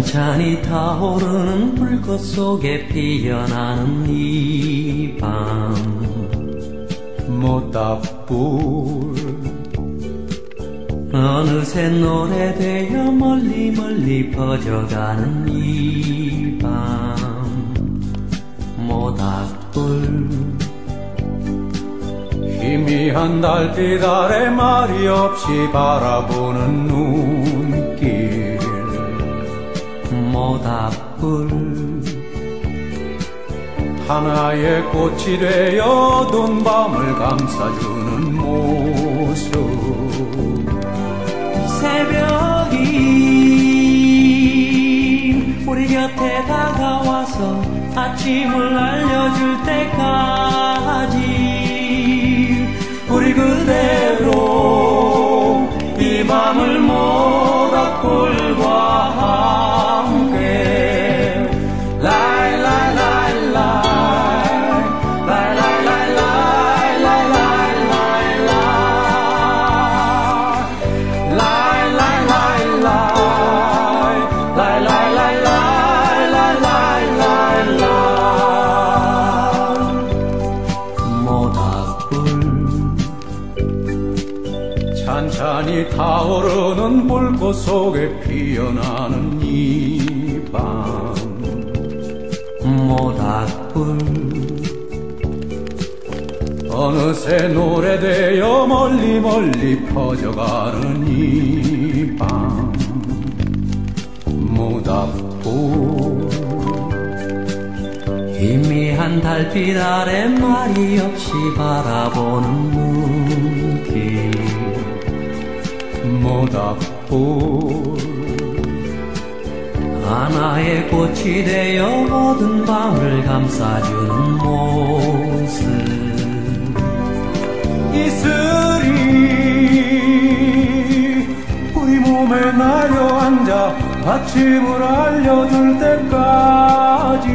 찬찬히 타오르는 불꽃 속에 피어나는 이 밤 모닥불 어느새 노래되어 멀리 멀리 퍼져가는 이 밤 모닥불 희미한 달빛 아래 말이 없이 바라보는 눈길 모닥불 하나의 꽃이 되어 어두운 밤을 감싸주는 모습 새벽이 우리 곁에 다가와서 아침을 알려줄 때까지 우리 그대로 이 밤을 모닥불과 함께 찬찬히 타오르는 불꽃 속에 피어나는 이 밤 모닥불 어느새 노래되어 멀리 멀리 퍼져가는 이 밤 모닥불 희미한 달빛 아래 말이 없이 바라보는 눈길 모닥불 하나의 꽃이 되어 모든 밤을 감싸주는 모습 이슬이 우리 몸에 날려앉아 아침을 알려줄 때까지